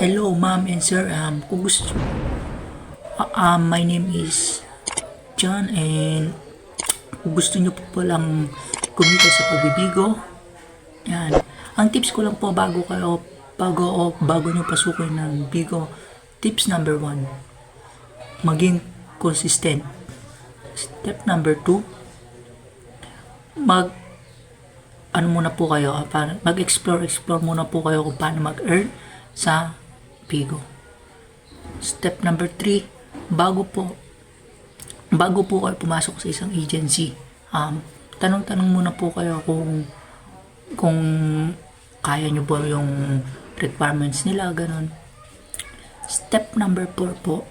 Hello, ma'am and sir. Kung gusto, my name is John and kung gusto nyo po palang kumita sa pagbibigo, yan. Ang tips ko lang po bago nyo pasukin ng bigo, tips number 1, maging consistent. Step number 2, mag-explore muna po kayo kung paano mag-earn sa Bigo. Step number 3, bago po kayo pumasok sa isang agency, tanong-tanong muna po kayo kung kaya nyo ba yung requirements nila, ganun. Step number 4 po,